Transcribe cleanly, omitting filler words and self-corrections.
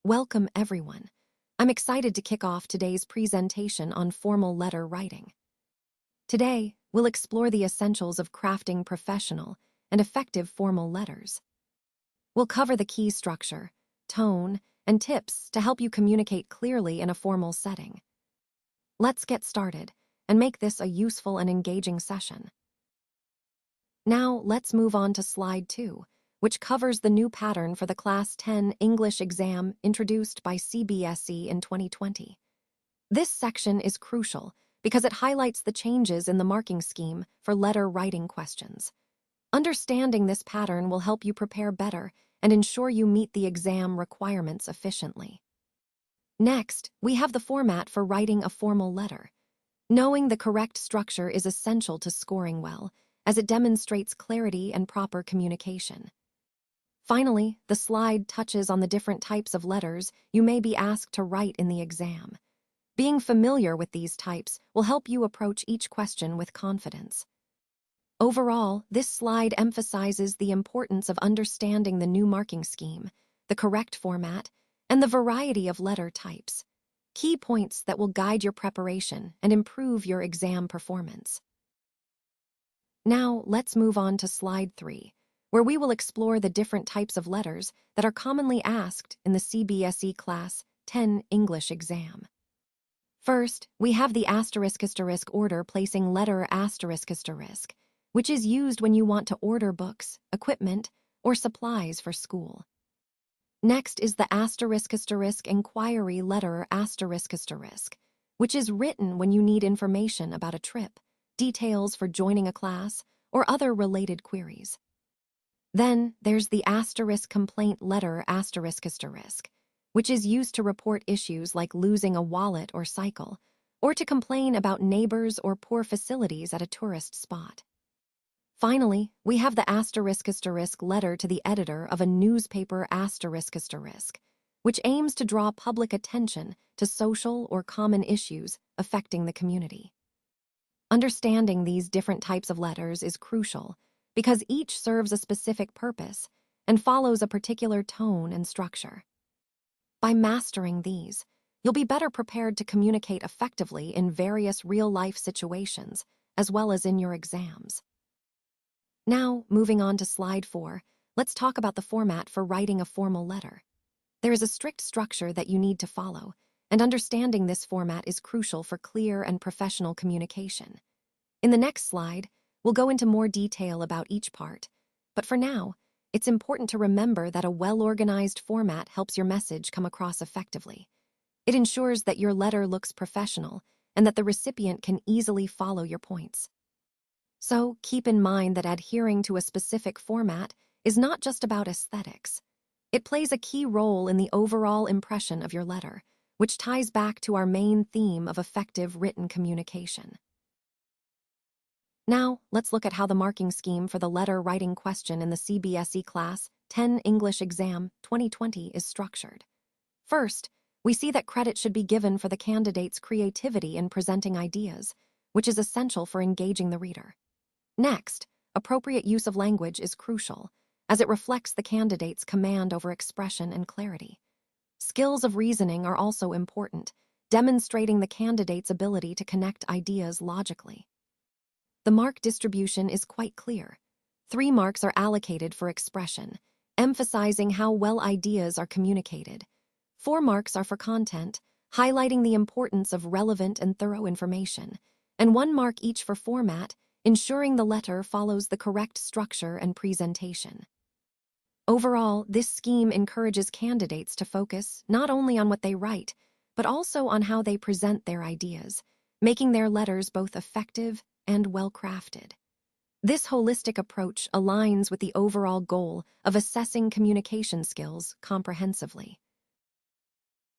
Welcome, everyone. I'm excited to kick off today's presentation on formal letter writing. Today, we'll explore the essentials of crafting professional and effective formal letters. We'll cover the key structure, tone, and tips to help you communicate clearly in a formal setting. Let's get started and make this a useful and engaging session. Now, let's move on to slide 2, which covers the new pattern for the Class 10 English exam introduced by CBSE in 2020. This section is crucial because it highlights the changes in the marking scheme for letter writing questions. Understanding this pattern will help you prepare better and ensure you meet the exam requirements efficiently. Next, we have the format for writing a formal letter. Knowing the correct structure is essential to scoring well, as it demonstrates clarity and proper communication. Finally, the slide touches on the different types of letters you may be asked to write in the exam. Being familiar with these types will help you approach each question with confidence. Overall, this slide emphasizes the importance of understanding the new marking scheme, the correct format, and the variety of letter types. Key points that will guide your preparation and improve your exam performance. Now, let's move on to slide 3, where we will explore the different types of letters that are commonly asked in the CBSE Class 10 English exam. First, we have the *** order placing letter ***, which is used when you want to order books, equipment, or supplies for school. Next is the *** inquiry letter ***, which is written when you need information about a trip, details for joining a class, or other related queries. Then there's the * complaint letter ***, which is used to report issues like losing a wallet or cycle, or to complain about neighbors or poor facilities at a tourist spot. Finally, we have the *** letter to the editor of a newspaper ***, which aims to draw public attention to social or common issues affecting the community. Understanding these different types of letters is crucial because each serves a specific purpose and follows a particular tone and structure. By mastering these, you'll be better prepared to communicate effectively in various real-life situations, as well as in your exams. Now, moving on to slide 4, let's talk about the format for writing a formal letter. There is a strict structure that you need to follow, and understanding this format is crucial for clear and professional communication. In the next slide, we'll go into more detail about each part, but for now, it's important to remember that a well-organized format helps your message come across effectively. It ensures that your letter looks professional and that the recipient can easily follow your points. So, keep in mind that adhering to a specific format is not just about aesthetics. It plays a key role in the overall impression of your letter, which ties back to our main theme of effective written communication. Now, let's look at how the marking scheme for the letter writing question in the CBSE Class 10 English Exam 2020 is structured. First, we see that credit should be given for the candidate's creativity in presenting ideas, which is essential for engaging the reader. Next, appropriate use of language is crucial, as it reflects the candidate's command over expression and clarity. Skills of reasoning are also important, demonstrating the candidate's ability to connect ideas logically. The mark distribution is quite clear. 3 marks are allocated for expression, emphasizing how well ideas are communicated. 4 marks are for content, highlighting the importance of relevant and thorough information, and 1 mark each for format, ensuring the letter follows the correct structure and presentation. Overall, this scheme encourages candidates to focus not only on what they write, but also on how they present their ideas, making their letters both effective and well-crafted. This holistic approach aligns with the overall goal of assessing communication skills comprehensively.